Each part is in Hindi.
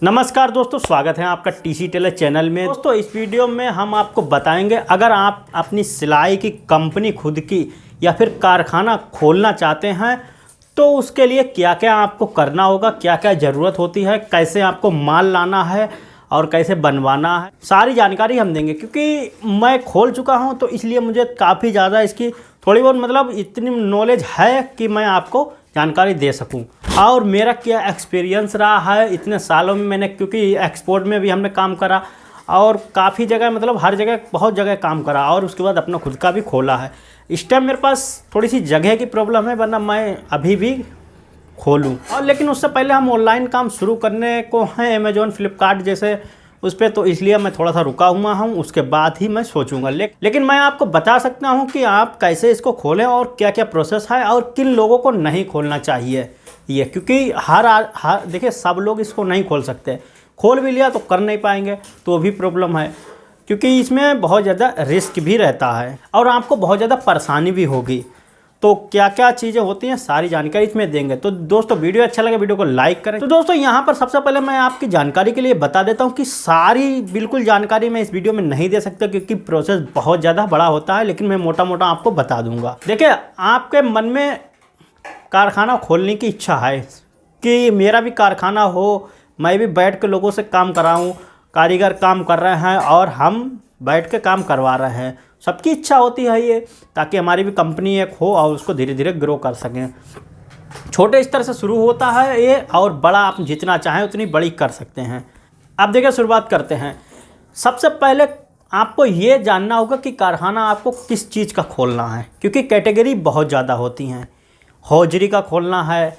नमस्कार दोस्तों, स्वागत है आपका टीसी टेलर चैनल में। दोस्तों इस वीडियो में हम आपको बताएंगे, अगर आप अपनी सिलाई की कंपनी खुद की या फिर कारखाना खोलना चाहते हैं तो उसके लिए क्या क्या आपको करना होगा, क्या क्या ज़रूरत होती है, कैसे आपको माल लाना है और कैसे बनवाना है, सारी जानकारी हम देंगे। क्योंकि मैं खोल चुका हूं तो इसलिए मुझे काफ़ी ज़्यादा इसकी थोड़ी बहुत इतनी नॉलेज है कि मैं आपको जानकारी दे सकूं। और मेरा क्या एक्सपीरियंस रहा है इतने सालों में, मैंने क्योंकि एक्सपोर्ट में भी हमने काम करा और काफ़ी जगह हर जगह बहुत जगह काम करा और उसके बाद अपना खुद का भी खोला है। इस टाइम मेरे पास थोड़ी सी जगह की प्रॉब्लम है, वरना मैं अभी भी खोलूं। और लेकिन उससे पहले हम ऑनलाइन काम शुरू करने को हैं, अमेज़ॉन फ्लिपकार्ट जैसे उस पर, तो इसलिए मैं थोड़ा सा रुका हुआ हूँ, उसके बाद ही मैं सोचूंगा। लेकिन मैं आपको बता सकता हूँ कि आप कैसे इसको खोलें और क्या क्या प्रोसेस है और किन लोगों को नहीं खोलना चाहिए ये। क्योंकि हर देखिए, सब लोग इसको नहीं खोल सकते, खोल भी लिया तो कर नहीं पाएंगे, तो भी प्रॉब्लम है। क्योंकि इसमें बहुत ज़्यादा रिस्क भी रहता है और आपको बहुत ज़्यादा परेशानी भी होगी। तो क्या क्या चीज़ें होती हैं सारी जानकारी इसमें देंगे। तो दोस्तों वीडियो अच्छा लगे वीडियो को लाइक करें। तो दोस्तों यहाँ पर सबसे पहले मैं आपकी जानकारी के लिए बता देता हूँ कि सारी बिल्कुल जानकारी मैं इस वीडियो में नहीं दे सकता, क्योंकि प्रोसेस बहुत ज़्यादा बड़ा होता है। लेकिन मैं मोटा मोटा आपको बता दूंगा। देखिए, आपके मन में कारखाना खोलने की इच्छा है कि मेरा भी कारखाना हो, मैं भी बैठ के लोगों से काम कराऊँ, कारीगर काम कर रहे हैं और हम बैठ के काम करवा रहे हैं। सबकी इच्छा होती है ये, ताकि हमारी भी कंपनी एक हो और उसको धीरे धीरे ग्रो कर सकें। छोटे स्तर से शुरू होता है ये और बड़ा आप जितना चाहें उतनी बड़ी कर सकते हैं। अब देखिए, शुरुआत करते हैं। सबसे पहले आपको ये जानना होगा कि कारखाना आपको किस चीज़ का खोलना है, क्योंकि कैटेगरी बहुत ज़्यादा होती हैं। हौजरी का खोलना है,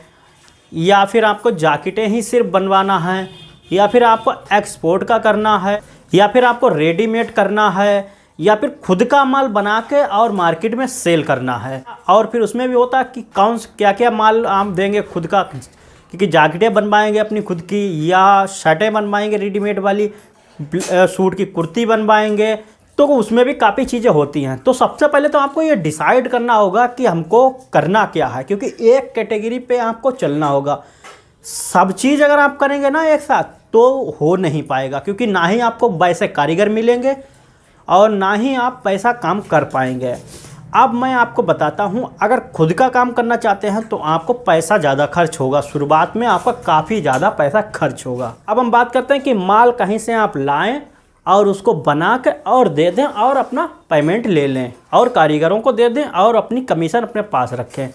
या फिर आपको जैकेटें ही सिर्फ बनवाना है, या फिर आपको एक्सपोर्ट का करना है, या फिर आपको रेडीमेड करना है, या फिर खुद का माल बना के और मार्केट में सेल करना है। और फिर उसमें भी होता है कि क्या क्या माल आप देंगे खुद का, क्योंकि जैकेटें बनवाएंगे अपनी खुद की, या शर्टें बनवाएंगे रेडीमेड वाली, सूट की कुर्ती बनवाएंगे, तो उसमें भी काफ़ी चीज़ें होती हैं। तो सबसे पहले तो आपको ये डिसाइड करना होगा कि हमको करना क्या है, क्योंकि एक कैटेगरी पे आपको चलना होगा। सब चीज़ अगर आप करेंगे ना एक साथ तो हो नहीं पाएगा, क्योंकि ना ही आपको वैसे कारीगर मिलेंगे और ना ही आप पैसा काम कर पाएंगे। अब मैं आपको बताता हूँ, अगर खुद का काम करना चाहते हैं तो आपको पैसा ज़्यादा खर्च होगा। शुरुआत में आपका काफ़ी ज़्यादा पैसा खर्च होगा। अब हम बात करते हैं कि माल कहीं से आप लाएं और उसको बना के और दे दें और अपना पेमेंट ले लें और कारीगरों को दे दें और अपनी कमीशन अपने पास रखें।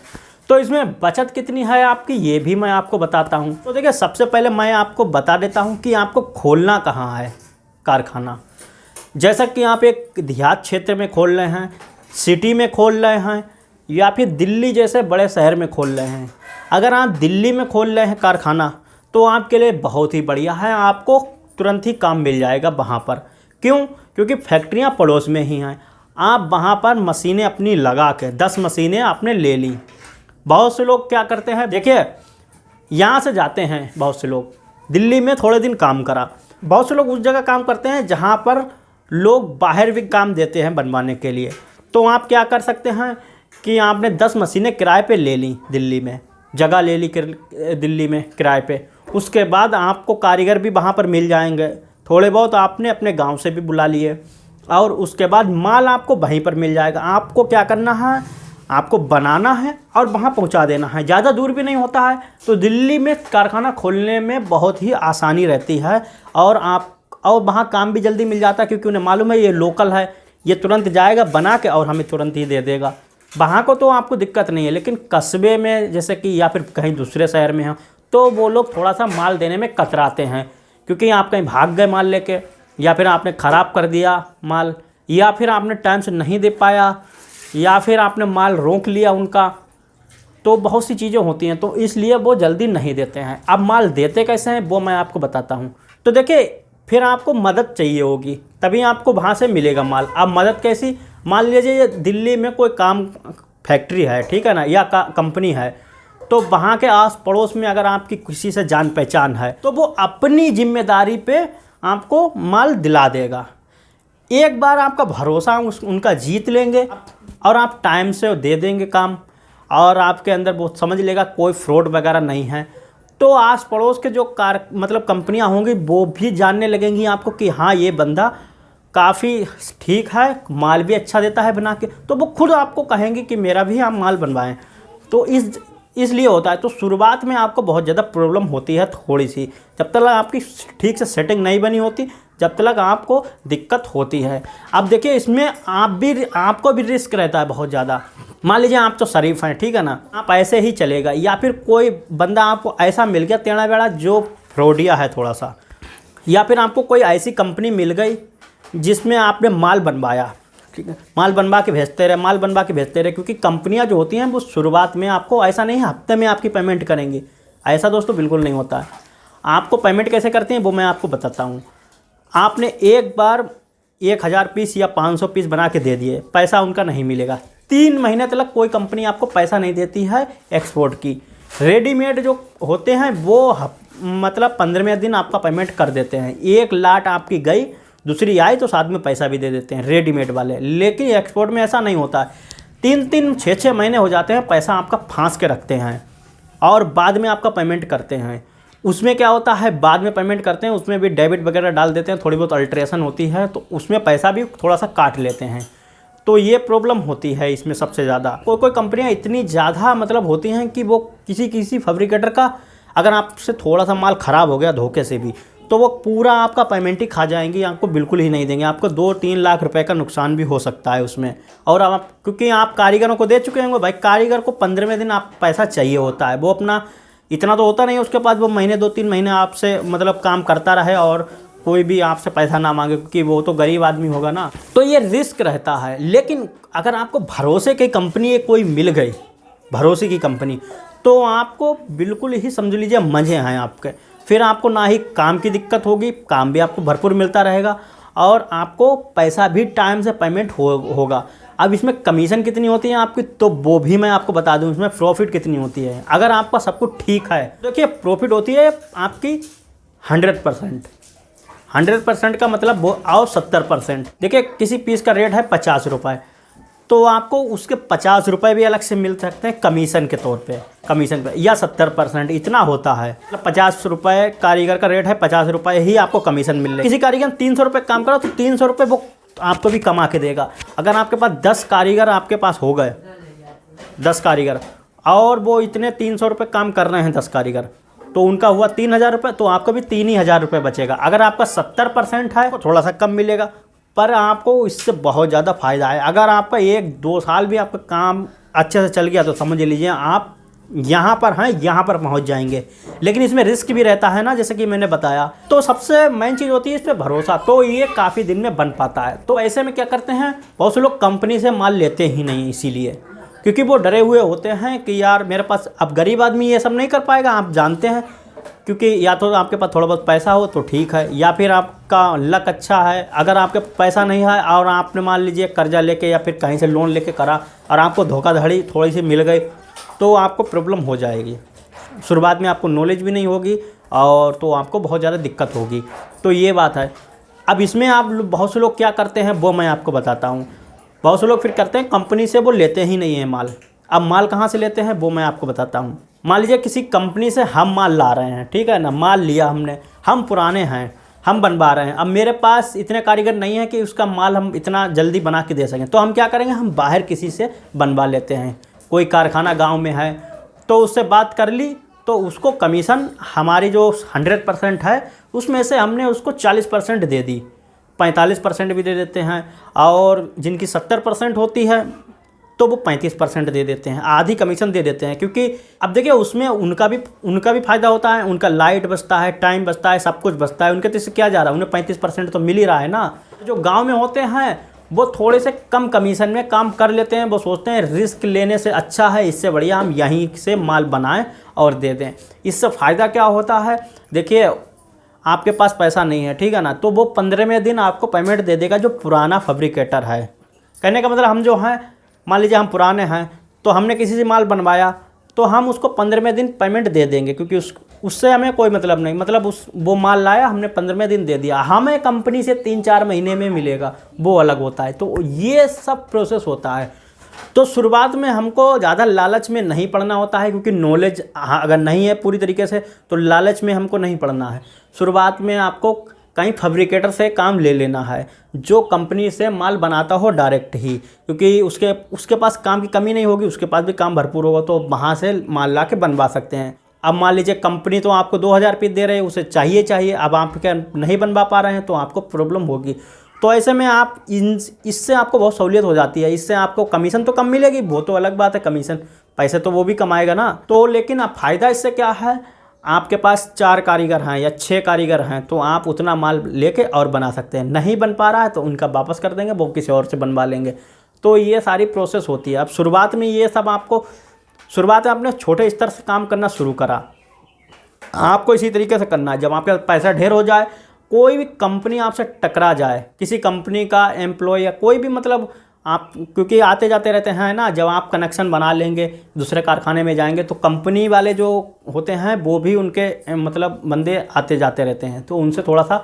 तो इसमें बचत कितनी है आपकी, ये भी मैं आपको बताता हूँ। तो देखिए, सबसे पहले मैं आपको बता देता हूँ कि आपको खोलना कहाँ है कारखाना। जैसा कि आप एक देहात क्षेत्र में खोल रहे हैं, सिटी में खोल रहे हैं, या फिर दिल्ली जैसे बड़े शहर में खोल रहे हैं। अगर आप दिल्ली में खोल रहे हैं कारखाना तो आपके लिए बहुत ही बढ़िया है, आपको तुरंत ही काम मिल जाएगा वहाँ पर। क्यों? क्योंकि फैक्ट्रियाँ पड़ोस में ही हैं। आप वहाँ पर मशीनें अपनी लगा के 10 मशीनें आपने ले ली। बहुत से लोग क्या करते हैं, देखिए यहाँ से जाते हैं बहुत से लोग, दिल्ली में थोड़े दिन काम करा, बहुत से लोग उस जगह काम करते हैं जहाँ पर लोग बाहर भी काम देते हैं बनवाने के लिए। तो आप क्या कर सकते हैं कि आपने 10 मशीनें किराए पे ले ली, दिल्ली में जगह ले ली दिल्ली में किराए पे। उसके बाद आपको कारीगर भी वहाँ पर मिल जाएंगे, थोड़े बहुत आपने अपने गांव से भी बुला लिए, और उसके बाद माल आपको वहीं पर मिल जाएगा। आपको क्या करना है, आपको बनाना है और वहाँ पहुँचा देना है। ज़्यादा दूर भी नहीं होता है, तो दिल्ली में कारखाना खोलने में बहुत ही आसानी रहती है और वहाँ काम भी जल्दी मिल जाता है, क्योंकि उन्हें मालूम है ये लोकल है, ये तुरंत जाएगा बना के और हमें तुरंत ही दे देगा। वहाँ को तो आपको दिक्कत नहीं है, लेकिन कस्बे में जैसे कि या फिर कहीं दूसरे शहर में हो तो वो लोग थोड़ा सा माल देने में कतराते हैं, क्योंकि आप कहीं भाग गए माल लेके, या फिर आपने ख़राब कर दिया माल, या फिर आपने टाइम से नहीं दे पाया, या फिर आपने माल रोक लिया उनका। तो बहुत सी चीज़ें होती हैं, तो इसलिए वो जल्दी नहीं देते हैं। अब माल देते कैसे हैं वो मैं आपको बताता हूँ। तो देखिए, फिर आपको मदद चाहिए होगी, तभी आपको वहाँ से मिलेगा माल। अब मदद कैसी, मान लीजिए दिल्ली में कोई काम फैक्ट्री है, ठीक है ना, या कंपनी है, तो वहाँ के आस पड़ोस में अगर आपकी किसी से जान पहचान है तो वो अपनी जिम्मेदारी पे आपको माल दिला देगा। एक बार आपका भरोसा उनका जीत लेंगे और आप टाइम से दे देंगे काम, और आपके अंदर वो समझ लेगा कोई फ्रॉड वगैरह नहीं है, तो आस पड़ोस के जो मतलब कंपनियां होंगी वो भी जानने लगेंगी आपको कि हाँ ये बंदा काफ़ी ठीक है, माल भी अच्छा देता है बना के, तो वो खुद आपको कहेंगे कि मेरा भी आप माल बनवाएं। तो इसलिए होता है। तो शुरुआत में आपको बहुत ज़्यादा प्रॉब्लम होती है थोड़ी सी, जब तक आपकी ठीक से सेटिंग नहीं बनी होती, जब तक आपको दिक्कत होती है। अब देखिए इसमें आपको भी रिस्क रहता है बहुत ज़्यादा। मान लीजिए आप तो शरीफ हैं, ठीक है ना, आप ऐसे ही चलेगा, या फिर कोई बंदा आपको ऐसा मिल गया टेढ़ा बेड़ा जो फ्रॉडिया है थोड़ा सा, या फिर आपको कोई ऐसी कंपनी मिल गई जिसमें आपने माल बनवाया, ठीक है, माल बनवा के भेजते रहे, क्योंकि कंपनियां जो होती हैं वो शुरुआत में आपको ऐसा नहीं हफ्ते में आपकी पेमेंट करेंगे, ऐसा दोस्तों बिल्कुल नहीं होता है। आपको पेमेंट कैसे करते हैं वो मैं आपको बताता हूँ। आपने एक बार 1000 पीस या 500 पीस बना के दे दिए, पैसा उनका नहीं मिलेगा। 3 महीने तक कोई कंपनी आपको पैसा नहीं देती है एक्सपोर्ट की। रेडीमेड जो होते हैं वो मतलब 15वें दिन आपका पेमेंट कर देते हैं। एक लाट आपकी गई, दूसरी आई तो साथ में पैसा भी दे देते हैं रेडीमेड वाले। लेकिन एक्सपोर्ट में ऐसा नहीं होता है। 3-3, 6-6 महीने हो जाते हैं, पैसा आपका फांस के रखते हैं और बाद में आपका पेमेंट करते हैं। उसमें क्या होता है, बाद में पेमेंट करते हैं, उसमें भी डेबिट वगैरह डाल देते हैं, थोड़ी बहुत अल्ट्रेशन होती है तो उसमें पैसा भी थोड़ा सा काट लेते हैं। तो ये प्रॉब्लम होती है इसमें सबसे ज़्यादा। कोई कंपनियां इतनी ज़्यादा मतलब होती हैं कि वो किसी फैब्रिकेटर का अगर आपसे थोड़ा सा माल ख़राब हो गया धोखे से भी, तो वो पूरा आपका पेमेंट ही खा जाएंगी, आपको बिल्कुल ही नहीं देंगे। आपको 2-3 लाख रुपए का नुकसान भी हो सकता है उसमें। और आप क्योंकि आप कारीगरों को दे चुके होंगे, भाई कारीगर को 15वें दिन आप पैसा चाहिए होता है। वो अपना इतना तो होता नहीं उसके पास, वो महीने 2-3 महीने आपसे मतलब काम करता रहे और कोई भी आपसे पैसा ना मांगे, क्योंकि वो तो गरीब आदमी होगा ना। तो ये रिस्क रहता है। लेकिन अगर आपको भरोसे की कंपनी कोई मिल गई, भरोसे की कंपनी, तो आपको बिल्कुल ही समझ लीजिए मज़े हैं आपके। फिर आपको ना ही काम की दिक्कत होगी, काम भी आपको भरपूर मिलता रहेगा और आपको पैसा भी टाइम से पेमेंट होगा। अब इसमें कमीशन कितनी होती है आपकी, तो वो भी मैं आपको बता दूं। इसमें प्रॉफिट कितनी होती है अगर आपका सब कुछ ठीक है। देखिए प्रॉफिट होती है आपकी 100%। 100% का मतलब वो और 70%। देखिए किसी पीस का रेट है 50 रुपये, तो आपको उसके 50 रुपये भी अलग से मिल सकते हैं कमीशन के तौर पे, कमीशन पे, या 70% इतना होता है। मतलब 50 रुपये कारीगर का रेट है, 50 रुपये ही आपको कमीशन मिल रहा है। किसी कारीगर 300 रुपये काम करो तो 300 रुपये वो आपको भी कमा के देगा। अगर आपके पास 10 कारीगर आपके पास हो गए, 10 कारीगर, और वो इतने 300 रुपये काम कर रहे हैं 10 कारीगर, तो उनका हुआ 3000 रुपये, तो आपका भी 3000 रुपये बचेगा। अगर आपका 70% है तो थोड़ा सा कम मिलेगा, पर आपको इससे बहुत ज़्यादा फ़ायदा है। अगर आपका 1-2 साल भी आपका काम अच्छे से चल गया तो समझ लीजिए आप यहाँ पर हैं, यहाँ पर पहुँच जाएंगे। लेकिन इसमें रिस्क भी रहता है ना, जैसे कि मैंने बताया। तो सबसे मेन चीज़ होती है इस पर भरोसा, तो ये काफ़ी दिन में बन पाता है। तो ऐसे में क्या करते हैं, बहुत से लोग कंपनी से माल लेते ही नहीं, इसीलिए क्योंकि वो डरे हुए होते हैं कि यार मेरे पास, अब गरीब आदमी ये सब नहीं कर पाएगा, आप जानते हैं। क्योंकि या तो आपके पास थोड़ा बहुत पैसा हो तो ठीक है, या फिर आपका लक अच्छा है। अगर आपके पैसा नहीं है और आपने मान लीजिए कर्जा लेके या फिर कहीं से लोन लेके करा और आपको धोखाधड़ी थोड़ी सी मिल गई, तो आपको प्रॉब्लम हो जाएगी। शुरुआत में आपको नॉलेज भी नहीं होगी और तो आपको बहुत ज़्यादा दिक्कत होगी। तो ये बात है। अब इसमें आप बहुत से लोग क्या करते हैं वो मैं आपको बताता हूँ। बहुत से लोग फिर करते हैं कंपनी से वो लेते ही नहीं है माल। अब माल कहाँ से लेते हैं वो मैं आपको बताता हूँ। मान लीजिए किसी कंपनी से हम माल ला रहे हैं, ठीक है ना, माल लिया हमने, हम पुराने हैं, हम बनवा रहे हैं। अब मेरे पास इतने कारीगर नहीं है कि उसका माल हम इतना जल्दी बना के दे सकें, तो हम क्या करेंगे, हम बाहर किसी से बनवा लेते हैं। कोई कारखाना गांव में है तो उससे बात कर ली, तो उसको कमीशन हमारी जो 100% है उसमें से हमने उसको 40% दे दी, 45% भी दे देते हैं, और जिनकी 70% होती है तो वो 35% दे देते हैं, आधी कमीशन दे देते हैं। क्योंकि अब देखिए उसमें उनका भी फ़ायदा होता है, उनका लाइट बचता है, टाइम बचता है, सब कुछ बचता है। उनके तो इससे क्या जा रहा है, उन्हें 35% तो मिल ही रहा है ना। जो गांव में होते हैं वो थोड़े से कम कमीशन में काम कर लेते हैं। वो सोचते हैं रिस्क लेने से अच्छा है, इससे बढ़िया हम यहीं से माल बनाएं और दे दें। इससे फ़ायदा क्या होता है, देखिए आपके पास पैसा नहीं है, ठीक है ना, तो वो 15वें दिन आपको पेमेंट दे देगा जो पुराना फैब्रिकेटर है। कहने का मतलब हम जो हैं, मान लीजिए हम पुराने हैं तो हमने किसी से माल बनवाया तो हम उसको 15वें दिन पेमेंट दे देंगे, क्योंकि उससे हमें कोई मतलब नहीं। मतलब वो माल लाया, हमने 15वें दिन दे दिया, हमें कंपनी से 3-4 महीने में मिलेगा, वो अलग होता है। तो ये सब प्रोसेस होता है। तो शुरुआत में हमको ज़्यादा लालच में नहीं पड़ना होता है, क्योंकि नॉलेज अगर नहीं है पूरी तरीके से तो लालच में हमको नहीं पड़ना है। शुरुआत में आपको कहीं फैब्रिकेटर से काम ले लेना है, जो कंपनी से माल बनाता हो डायरेक्ट ही, क्योंकि उसके पास काम की कमी नहीं होगी, उसके पास भी काम भरपूर होगा, तो वहाँ से माल ला के बनवा सकते हैं। अब मान लीजिए कंपनी तो आपको 2000 पीस दे रहे हैं, उसे चाहिए, अब आप क्या नहीं बनवा पा रहे हैं तो आपको प्रॉब्लम होगी। तो ऐसे में आप इससे आपको बहुत सहूलियत हो जाती है। इससे आपको कमीशन तो कम मिलेगी, वो तो अलग बात है, कमीशन पैसे तो वो भी कमाएगा ना। तो लेकिन अब फ़ायदा इससे क्या है, आपके पास 4 कारीगर हैं या 6 कारीगर हैं तो आप उतना माल लेके और बना सकते हैं। नहीं बन पा रहा है तो उनका वापस कर देंगे, वो किसी और से बनवा लेंगे। तो ये सारी प्रोसेस होती है। अब शुरुआत में ये सब आपको शुरुआत में आपने छोटे स्तर से काम करना शुरू करा, आपको इसी तरीके से करना है। जब आपके पैसा ढेर हो जाए, कोई भी कंपनी आपसे टकरा जाए, किसी कंपनी का एम्प्लॉय या कोई भी, मतलब आप क्योंकि आते जाते रहते हैं ना, जब आप कनेक्शन बना लेंगे दूसरे कारखाने में जाएंगे तो कंपनी वाले जो होते हैं वो भी उनके मतलब बंदे आते जाते रहते हैं, तो उनसे थोड़ा सा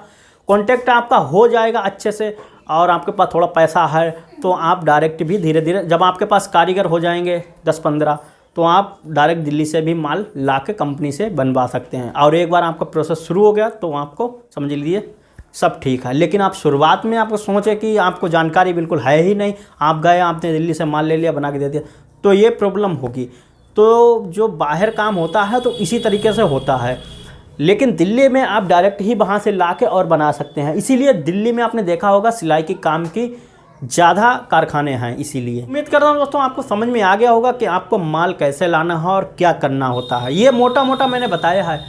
कांटेक्ट आपका हो जाएगा अच्छे से, और आपके पास थोड़ा पैसा है तो आप डायरेक्ट भी धीरे धीरे, जब आपके पास कारीगर हो जाएंगे 10-15 तो आप डायरेक्ट दिल्ली से भी माल ला के कंपनी से बनवा सकते हैं। और एक बार आपका प्रोसेस शुरू हो गया तो आपको समझ लीजिए सब ठीक है। लेकिन आप शुरुआत में आपको सोचे कि आपको जानकारी बिल्कुल है ही नहीं, आप गए, आपने दिल्ली से माल ले लिया, बना के दे दिया, तो ये प्रॉब्लम होगी। तो जो बाहर काम होता है तो इसी तरीके से होता है, लेकिन दिल्ली में आप डायरेक्ट ही वहाँ से ला के और बना सकते हैं। इसीलिए दिल्ली में आपने देखा होगा सिलाई की काम की ज़्यादा कारखाने हैं। इसीलिए उम्मीद करता हूँ दोस्तों आपको समझ में आ गया होगा कि आपको माल कैसे लाना है और क्या करना होता है। ये मोटा मोटा मैंने बताया है,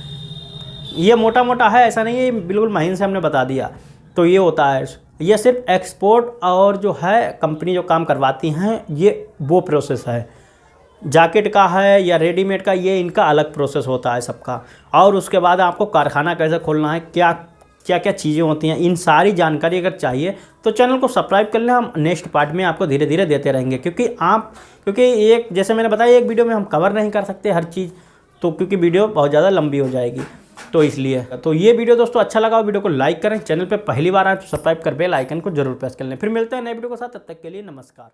ये मोटा मोटा है, ऐसा नहीं है बिल्कुल महीन से हमने बता दिया। तो ये होता है, ये सिर्फ एक्सपोर्ट और जो है कंपनी जो काम करवाती हैं ये वो प्रोसेस है। जैकेट का है या रेडीमेड का, ये इनका अलग प्रोसेस होता है सबका। और उसके बाद आपको कारखाना कैसे खोलना है, क्या क्या चीज़ें होती हैं, इन सारी जानकारी अगर चाहिए तो चैनल को सब्सक्राइब कर लें। हम नेक्स्ट पार्ट में आपको धीरे धीरे देते रहेंगे, क्योंकि एक जैसे मैंने बताया एक वीडियो में हम कवर नहीं कर सकते हर चीज़, तो क्योंकि वीडियो बहुत ज़्यादा लंबी हो जाएगी, तो इसलिए। तो ये वीडियो दोस्तों अच्छा लगा, वीडियो को लाइक करें, चैनल पर पहली बार आए तो सब्सक्राइब कर बेल आइकन को जरूर प्रेस कर लें। फिर मिलते हैं नए वीडियो के साथ, तब तक के लिए नमस्कार।